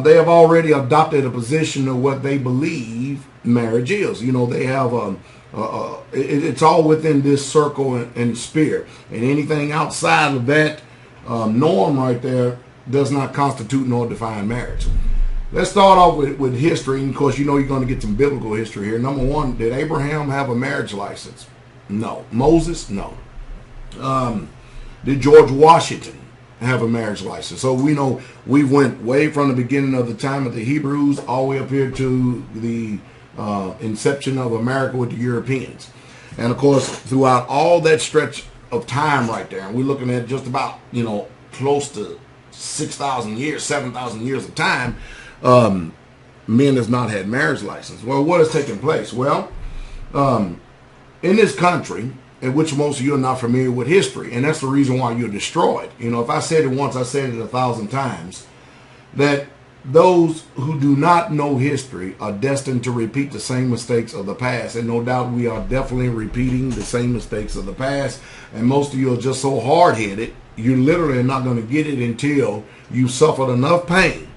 They have already adopted a position of what they believe marriage is. You know, they have it's all within this circle and sphere, and anything outside of that norm right there does not constitute nor define marriage. Let's start off with history, and of course, you know, you're going to get some biblical history here. Number one, did Abraham have a marriage license? No. Moses? No. Did George Washington have a marriage license? So we know we went way from the beginning of the time of the Hebrews all the way up here to the inception of America with the Europeans. And of course, throughout all that stretch of time right there, and we're looking at just about, you know, close to 6,000 years, 7,000 years of time, men has not had marriage license. Well, what has taken place? Well, in this country, in which most of you are not familiar with history, and that's the reason why you're destroyed. You know, if I said it once, I said it 1,000 times, that those who do not know history are destined to repeat the same mistakes of the past. And no doubt we are definitely repeating the same mistakes of the past. And most of you are just so hard-headed, you literally are not going to get it until you suffered enough pain.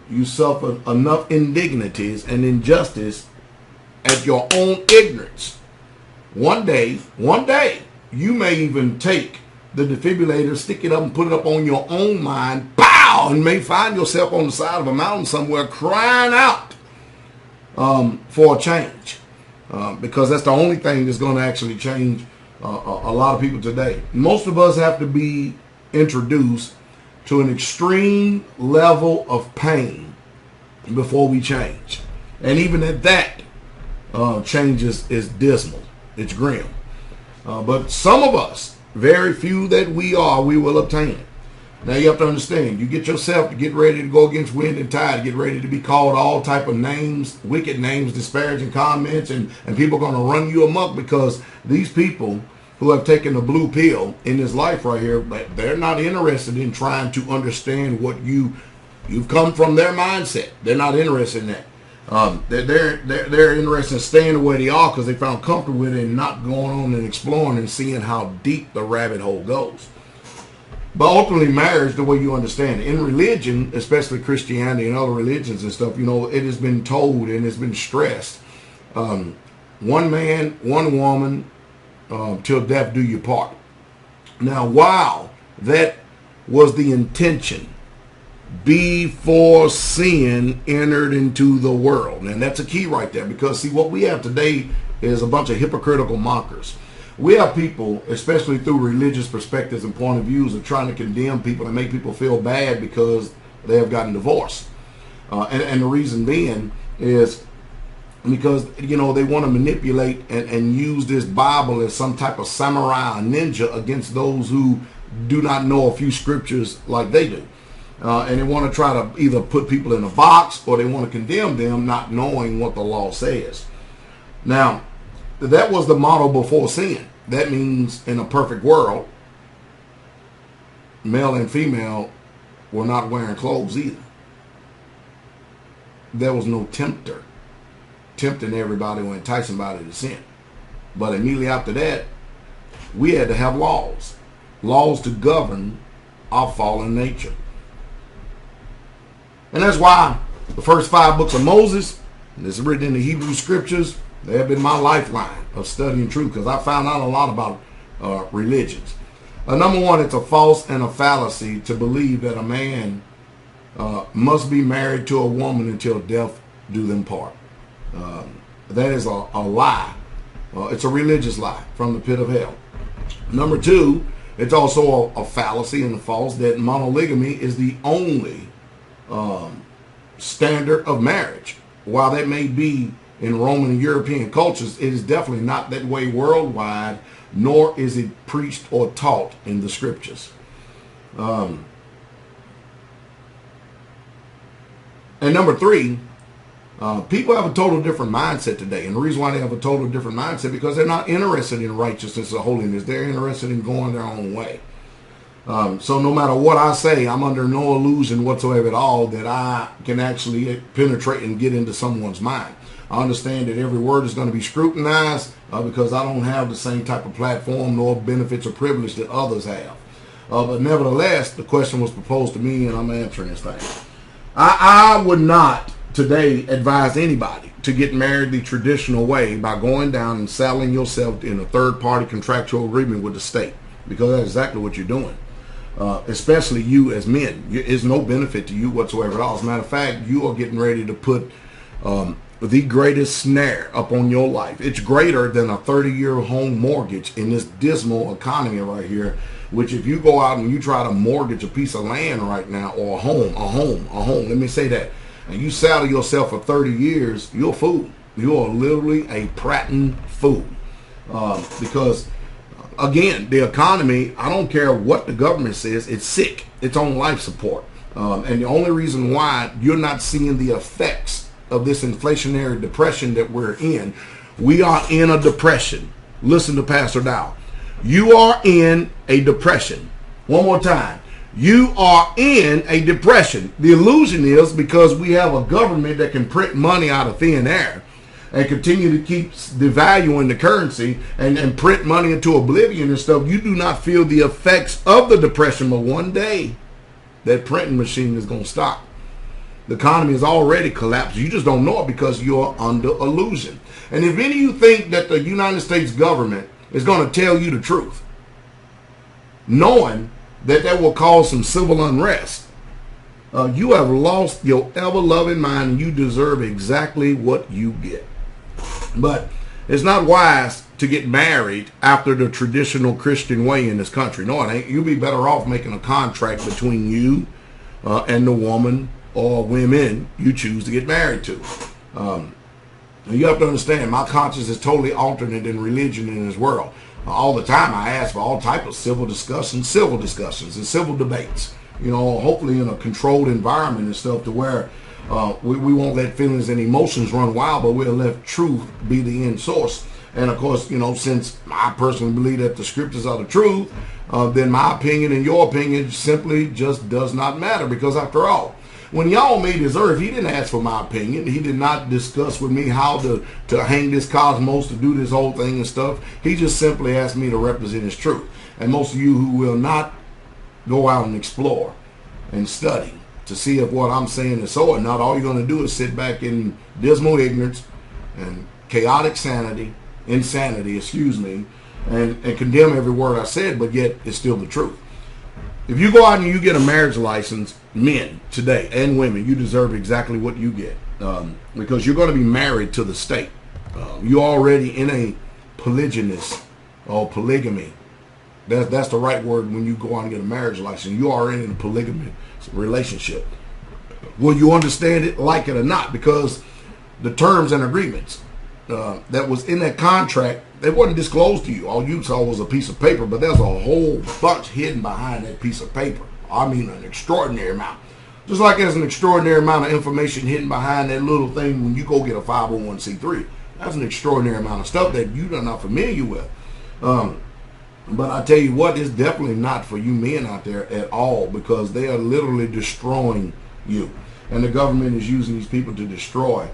You suffered enough indignities and injustice at your own ignorance. One day, you may even take the defibrillator, stick it up and put it up on your own mind, pow, and may find yourself on the side of a mountain somewhere crying out for a change. Because that's the only thing that's going to actually change a lot of people today. Most of us have to be introduced to an extreme level of pain before we change. And even at that, change is dismal. It's grim. But some of us, very few that we will obtain it. Now you have to understand, you get yourself to get ready to go against wind and tide, get ready to be called all type of names, wicked names, disparaging comments, and people are going to run you amok, because these people who have taken the blue pill in this life right here, they're not interested in trying to understand what you've come from their mindset. They're not interested in that. They're interested in staying the way they are because they found comfortable with it and not going on and exploring and seeing how deep the rabbit hole goes. But ultimately, marriage, the way you understand it, in religion, especially Christianity and other religions and stuff, you know, it has been told and it's been stressed. One man, one woman, till death do you part. Now, while that was the intention before sin entered into the world. And that's a key right there, because see, what we have today is a bunch of hypocritical mockers. We have people, especially through religious perspectives and point of views, of trying to condemn people and make people feel bad because they have gotten divorced. And the reason being is because, you know, they want to manipulate and use this Bible as some type of samurai or ninja against those who do not know a few scriptures like they do. And they want to try to either put people in a box or they want to condemn them not knowing what the law says. Now, that was the model before sin. That means in a perfect world, male and female were not wearing clothes either. There was no tempter tempting everybody or enticing somebody to sin. But immediately after that, we had to have laws to govern our fallen nature. And that's why the first 5 books of Moses, this is written in the Hebrew scriptures, they have been my lifeline of studying truth, because I found out a lot about religions. Number one, it's a false and a fallacy to believe that a man must be married to a woman until death do them part. That is a lie. It's a religious lie from the pit of hell. Number two, it's also a fallacy and a false that monogamy is the only standard of marriage. While that may be in Roman and European cultures, it is definitely not that way worldwide, nor is it preached or taught in the scriptures. And number three, people have a total different mindset today. And the reason why they have a total different mindset, because they're not interested in righteousness or holiness. They're interested in going their own way. So no matter what I say, I'm under no illusion whatsoever at all that I can actually penetrate and get into someone's mind. I understand that every word is going to be scrutinized because I don't have the same type of platform nor benefits or privilege that others have. But nevertheless, the question was proposed to me and I'm answering this thing. I would not today advise anybody to get married the traditional way by going down and saddling yourself in a third-party contractual agreement with the state, because that's exactly what you're doing. Especially you as men. It's no benefit to you whatsoever at all. As a matter of fact, you are getting ready to put the greatest snare upon your life. It's greater than a 30-year home mortgage in this dismal economy right here, which if you go out and you try to mortgage a piece of land right now, or a home, let me say that, and you saddle yourself for 30 years, you're a fool. You are literally a prating fool. Because, again, the economy, I don't care what the government says, it's sick. It's on life support. And the only reason why you're not seeing the effects of this inflationary depression that we're in, we are in a depression. Listen to Pastor Dow. You are in a depression. One more time. You are in a depression. The illusion is because we have a government that can print money out of thin air and continue to keep devaluing the currency and print money into oblivion and stuff. You do not feel the effects of the depression, but one day that printing machine is going to stop. The economy is already collapsed. You just don't know it because you're under illusion. And if any of you think that the United States government is going to tell you the truth, knowing that will cause some civil unrest, you have lost your ever-loving mind, and you deserve exactly what you get. But it's not wise to get married after the traditional Christian way in this country. No, it ain't. You'd be better off making a contract between you and the woman or women you choose to get married to. You have to understand, my conscience is totally alternate in religion in this world. All the time I ask for all type of civil discussions and civil debates. You know, hopefully in a controlled environment and stuff, to where we won't let feelings and emotions run wild, but we'll let truth be the end source. And of course, you know, since I personally believe that the scriptures are the truth, then my opinion and your opinion simply just does not matter. Because after all, when y'all made this earth, he didn't ask for my opinion. He did not discuss with me how to hang this cosmos, to do this whole thing and stuff. He just simply asked me to represent his truth. And most of you who will not go out and explore and study to see if what I'm saying is so or not, all you're going to do is sit back in dismal ignorance and chaotic insanity, and condemn every word I said, but yet it's still the truth. If you go out and you get a marriage license, men today and women, you deserve exactly what you get, because you're going to be married to the state. You're already in a polygynous or polygamy. That's the right word when you go out and get a marriage license. You are in a polygamous relationship. Will you understand it, like it or not? Because the terms and agreements that was in that contract, they wasn't disclosed to you. All you saw was a piece of paper, but there's a whole bunch hidden behind that piece of paper. I mean, an extraordinary amount. Just like there's an extraordinary amount of information hidden behind that little thing when you go get a 501c3. That's an extraordinary amount of stuff that you're not familiar with. But I tell you what, it's definitely not for you men out there at all, because they are literally destroying you. And the government is using these people to destroy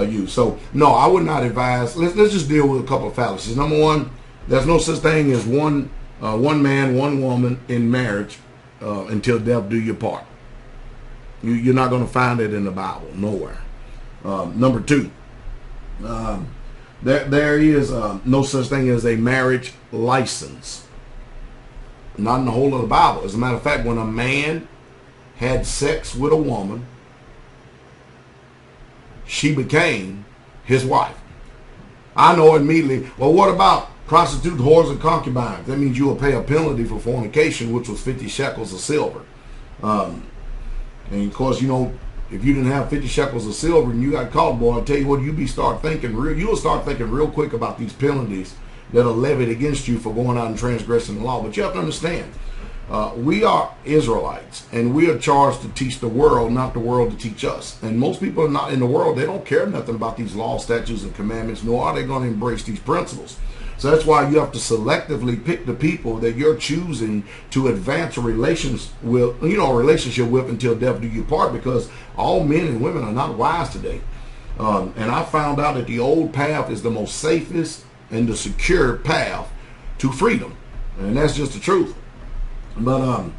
you. So, no, I would not advise. Let's just deal with a couple of fallacies. Number one, there's no such thing as one man, one woman in marriage until death do your part. You're not going to find it in the Bible, nowhere. Number two, there is no such thing as a marriage license. Not in the whole of the Bible. As a matter of fact, when a man had sex with a woman, she became his wife. I know immediately, well, what about prostitutes, whores, and concubines? That means you will pay a penalty for fornication, which was 50 shekels of silver. And of course, you know, if you didn't have 50 shekels of silver and you got caught, boy, I'll tell you what, you'll start thinking real quick about these penalties that are levied against you for going out and transgressing the law. But you have to understand, we are Israelites, and we are charged to teach the world, not the world to teach us. And most people are not in the world. They don't care nothing about these laws, statutes, and commandments, nor are they going to embrace these principles. So that's why you have to selectively pick the people that you're choosing to advance a relationship with until death do you part, because all men and women are not wise today. And I found out that the old path is the most safest and the secure path to freedom. And that's just the truth. But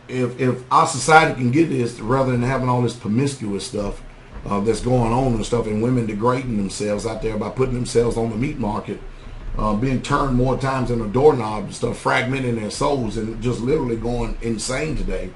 if our society can get this, rather than having all this promiscuous stuff that's going on and stuff, and women degrading themselves out there by putting themselves on the meat market, being turned more times than a doorknob and stuff, fragmenting their souls and just literally going insane today.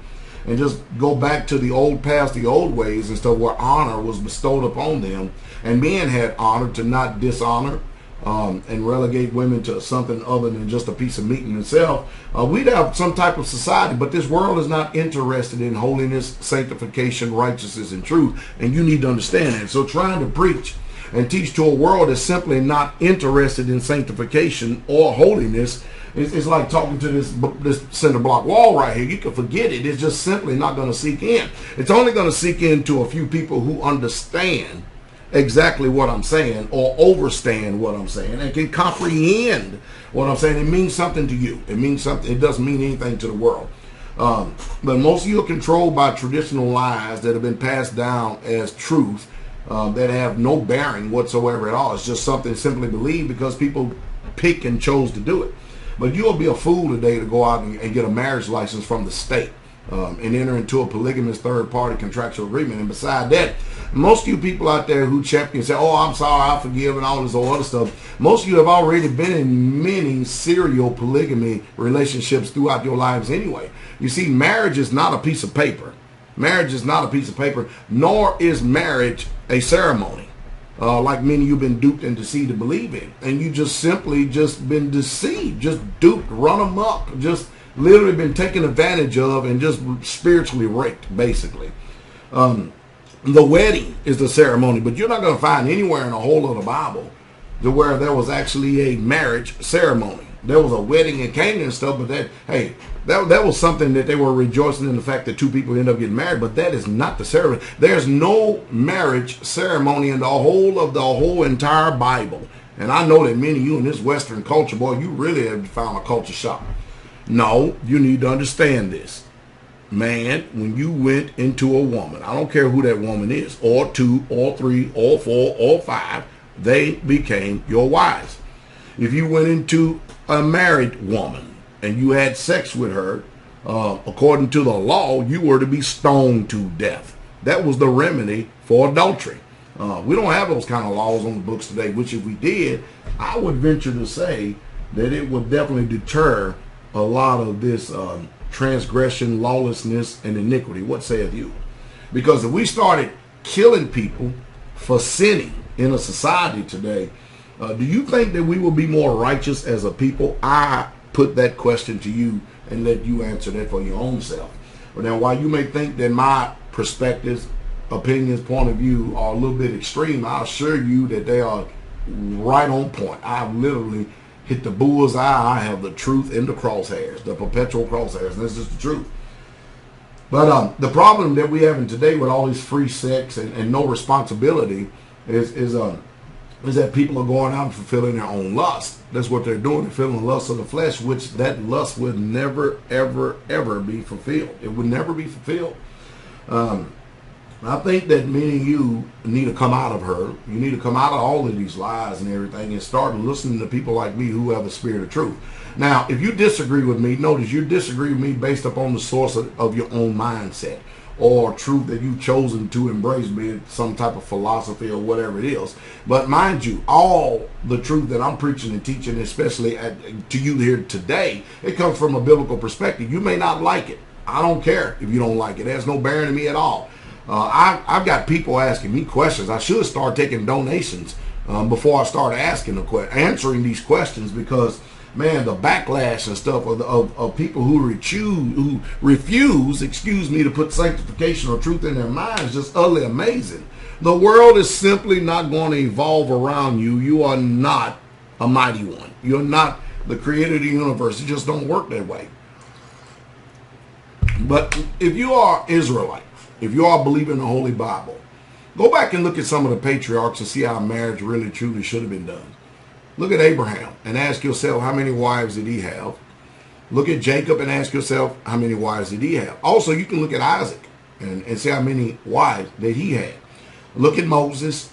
And just go back to the old past, the old ways and stuff, where honor was bestowed upon them, and men had honor to not dishonor and relegate women to something other than just a piece of meat in itself. We'd have some type of society, but this world is not interested in holiness, sanctification, righteousness, and truth, and you need to understand that. So trying to preach and teach to a world that's simply not interested in sanctification or holiness, it's like talking to this cinder block wall right here. You can forget it. It's just simply not going to sink in. It's only going to sink into a few people who understand exactly what I'm saying, or overstand what I'm saying, and can comprehend what I'm saying. It means something to you. It means something. It doesn't mean anything to the world. But most of you are controlled by traditional lies that have been passed down as truth, that have no bearing whatsoever at all. It's just something simply believed because people pick and chose to do it. But you'll be a fool today to go out and get a marriage license from the state and enter into a polygamous third-party contractual agreement. And beside that, most of you people out there who champion say, oh, I'm sorry, I forgive, and all this other stuff, most of you have already been in many serial polygamy relationships throughout your lives anyway. You see, marriage is not a piece of paper. Marriage is not a piece of paper, nor is marriage a ceremony. Like many of you been duped and deceived to believe in. And you just simply just been deceived, just duped, run amok, just literally been taken advantage of and just spiritually raped, basically. The wedding is the ceremony, but you're not going to find anywhere in the whole of the Bible to where there was actually a marriage ceremony. There was a wedding in Canaan and stuff, but that was something that they were rejoicing in, the fact that two people end up getting married, but that is not the ceremony. There's no marriage ceremony in the whole entire Bible. And I know that many of you in this Western culture, boy, you really have found a culture shock. No, you need to understand this. Man, when you went into a woman, I don't care who that woman is, or two, or three, or four, or five, they became your wives. If you went into a married woman and you had sex with her, according to the law, you were to be stoned to death. That was the remedy for adultery. We don't have those kind of laws on the books today, which if we did, I would venture to say that it would definitely deter a lot of this transgression, lawlessness, and iniquity. What saith you? Because if we started killing people for sinning in a society today, do you think that we will be more righteous as a people? I put that question to you and let you answer that for your own self. But now, while you may think that my perspectives, opinions, point of view are a little bit extreme, I'll assure you that they are right on point. I've literally hit the bull's eye. I have the truth in the crosshairs, the perpetual crosshairs, and this is the truth. But the problem that we have in today with all this free sex and no responsibility is that people are going out and fulfilling their own lust. That's what they're doing. They're fulfilling the lust of the flesh, which that lust would never, ever, ever be fulfilled. It would never be fulfilled. I think that many of you need to come out of her. You need to come out of all of these lies and everything and start listening to people like me who have a spirit of truth. Now, if you disagree with me, notice you disagree with me based upon the source of your own mindset or truth that you've chosen to embrace, be it some type of philosophy or whatever it is. But mind you, all the truth that I'm preaching and teaching, especially to you here today, it comes from a biblical perspective. You may not like it. I don't care if you don't like it. It has no bearing to me at all. I've got people asking me questions. I should start taking donations before I start answering these questions, because man, the backlash and stuff of people who refuse, to put sanctification or truth in their minds is just utterly amazing. The world is simply not going to evolve around you. You are not a mighty one. You're not the creator of the universe. It just don't work that way. But if you are Israelite, if you are believing the Holy Bible, go back and look at some of the patriarchs and see how marriage really truly should have been done. Look at Abraham and ask yourself, how many wives did he have? Look at Jacob and ask yourself, how many wives did he have? Also, you can look at Isaac and see how many wives that he had. Look at Moses,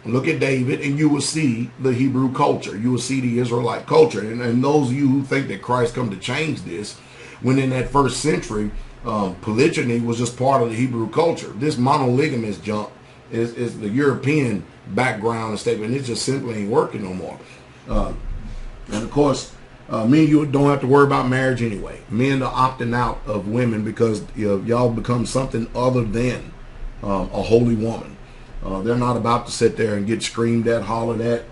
look at David, and you will see the Hebrew culture. You will see the Israelite culture. And those of you who think that Christ come to change this, when in that first century, Polygyny was just part of the Hebrew culture. This monolygamous junk is the European background and statement. It just simply ain't working no more. And of course, me and you don't have to worry about marriage anyway. Men are opting out of women because y'all become something other than a holy woman. They're not about to sit there and get screamed at, hollered at,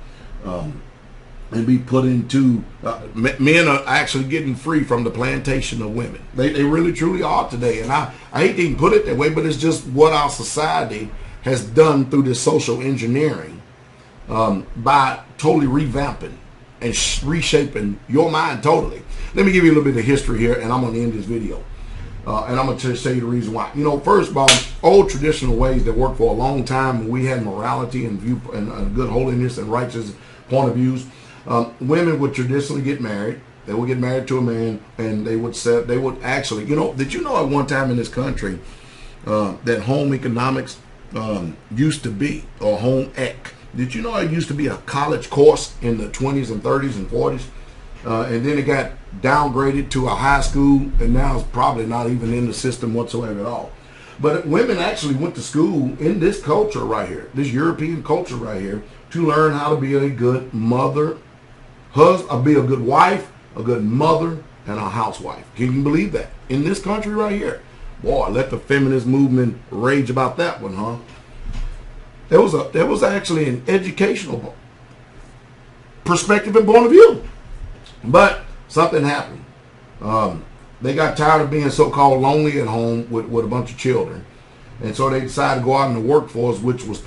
and be put into. Men are actually getting free from the plantation of women. They really truly are today. And I hate to even put it that way, but it's just what our society has done through this social engineering by totally revamping and reshaping your mind totally. Let me give you a little bit of history here, and I'm going to end this video. And I'm going to tell you the reason why. First of all, old traditional ways that worked for a long time when we had morality and view and good holiness and righteous point of views. Women would traditionally get married. They would get married to a man, and they would actually, did you know at one time in this country that home economics used to be, or home ec, did you know it used to be a college course in the 20s and 30s and 40s? And then it got downgraded to a high school, and now it's probably not even in the system whatsoever at all. But women actually went to school in this culture right here, this European culture right here, to learn how to be a good mother, be a good wife, a good mother, and a housewife. Can you believe that? In this country right here. Boy, let the feminist movement rage about that one, huh? There was actually an educational perspective and point of view. But something happened. They got tired of being so-called lonely at home with a bunch of children. And so they decided to go out in the workforce, which was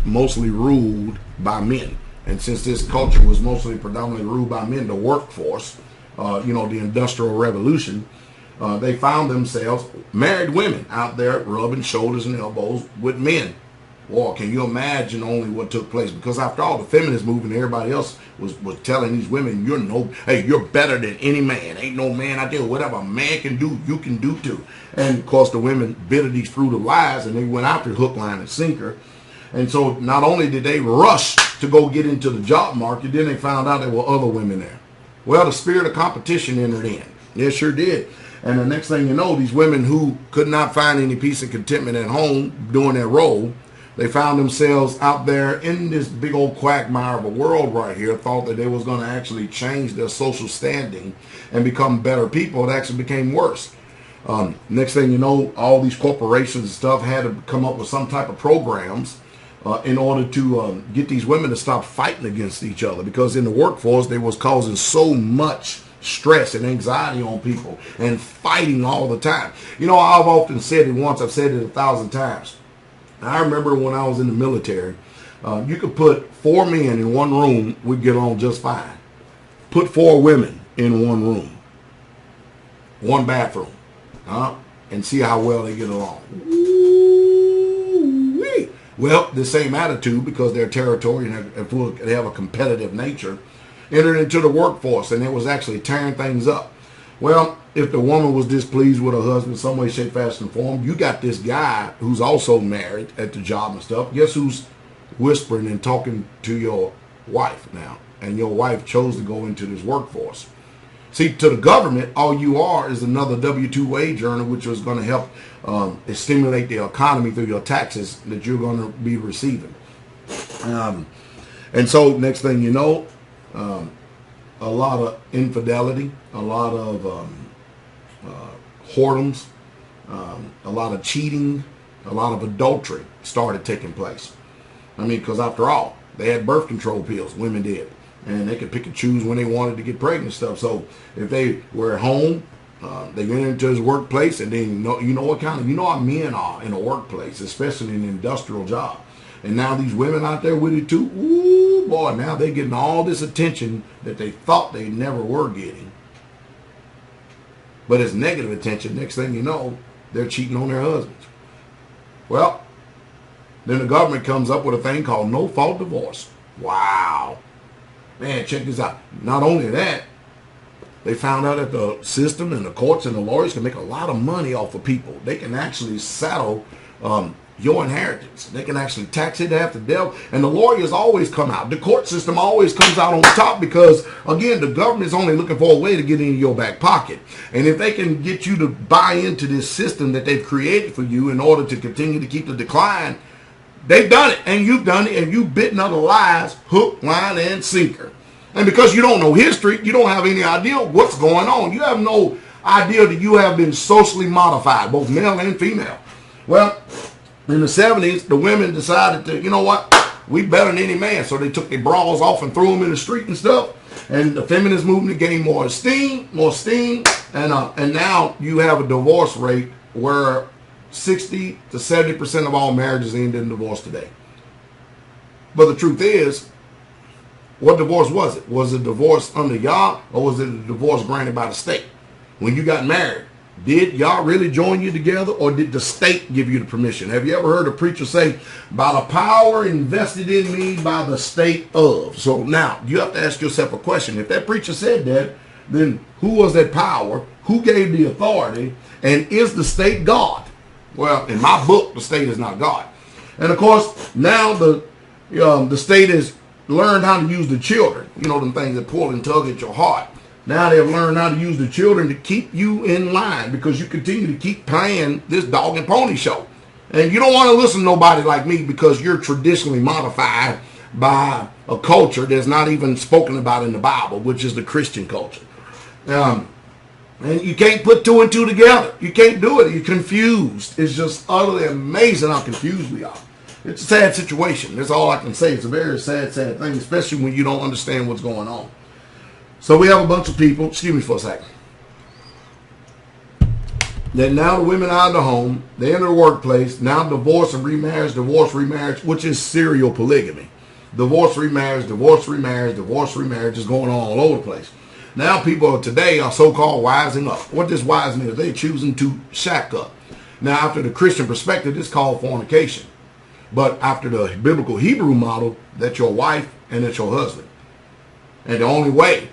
mostly ruled by men. And since this culture was predominantly ruled by men, the workforce, the Industrial Revolution, they found themselves married women out there rubbing shoulders and elbows with men. Boy, can you imagine only what took place? Because after all, the feminist movement, everybody else was telling these women, you're better than any man. Ain't no man out there. Whatever a man can do, you can do too. And of course, the women bit of these fruit of lies, and they went after hook, line, and sinker. And so not only did they rush to go get into the job market, then they found out there were other women there. Well, the spirit of competition entered in. It sure did. And the next thing you know, these women who could not find any peace and contentment at home doing their role, they found themselves out there in this big old quagmire of a world right here, thought that they was going to actually change their social standing and become better people. It actually became worse. Next thing you know, all these corporations and stuff had to come up with some type of programs in order to get these women to stop fighting against each other, because in the workforce they was causing so much stress and anxiety on people and fighting all the time. I've often said it once, I've said it 1,000 times. I remember when I was in the military, you could put 4 men in one room, we'd get along just fine. Put 4 women in one room, one bathroom, and see how well they get along. Ooh-wee. Well, the same attitude, because they're territory and they have a competitive nature, entered into the workforce, and it was actually tearing things up. Well, if the woman was displeased with her husband in some way, shape, fashion, and form, you got this guy who's also married at the job and stuff. Guess who's whispering and talking to your wife now? And your wife chose to go into this workforce. See, to the government, all you are is another W-2 wage earner, which is going to help stimulate the economy through your taxes that you're going to be receiving. And so next thing you know, a lot of infidelity, a lot of whoredoms, a lot of cheating, a lot of adultery started taking place. Because after all, they had birth control pills, women did, and they could pick and choose when they wanted to get pregnant and stuff. So if they were at home, they went into his workplace, and then you know how men are in a workplace, especially in an industrial job. And now these women out there with it too, ooh boy, now they're getting all this attention that they thought they never were getting. But it's negative attention. Next thing you know, they're cheating on their husbands. Well, then the government comes up with a thing called no-fault divorce. Wow. Man, check this out. Not only that, they found out that the system and the courts and the lawyers can make a lot of money off of people. They can actually settle your inheritance. They can actually tax it after death. And the lawyers always come out. The court system always comes out on top because, again, the government is only looking for a way to get into your back pocket. And if they can get you to buy into this system that they've created for you in order to continue to keep the decline, they've done it. And you've done it. And you've bitten other lies, hook, line, and sinker. And because you don't know history, you don't have any idea what's going on. You have no idea that you have been socially modified, both male and female. Well, in the 70s, the women decided to, you know what, we better than any man. So they took their bras off and threw them in the street and stuff. And the feminist movement gained more esteem. And now you have a divorce rate where 60 to 70% of all marriages end in divorce today. But the truth is, what divorce was it? Was it divorce under Yah, or was it a divorce granted by the state? When you got married, did Yah really join you together, or did the state give you the permission? Have you ever heard a preacher say, by the power invested in me by the state of? So now you have to ask yourself a question. If that preacher said that, then who was that power? Who gave the authority? And is the state God? Well, in my book, the state is not God. And of course, now the state has learned how to use the children. You know, them things that pull and tug at your heart. Now they've learned how to use the children to keep you in line because you continue to keep playing this dog and pony show. And you don't want to listen to nobody like me because you're traditionally modified by a culture that's not even spoken about in the Bible, which is the Christian culture. And you can't put two and two together. You can't do it. You're confused. It's just utterly amazing how confused we are. It's a sad situation. That's all I can say. It's a very sad, sad thing, especially when you don't understand what's going on. So we have a bunch of people, excuse me for a second, that now the women are out of the home, they enter the workplace, now divorce and remarriage, which is serial polygamy. Divorce, remarriage, divorce, remarriage, divorce, remarriage is going on all over the place. Now people today are so-called wising up. What this wising is, they're choosing to shack up. Now after the Christian perspective, it's called fornication. But after the biblical Hebrew model, that's your wife and that's your husband. And the only way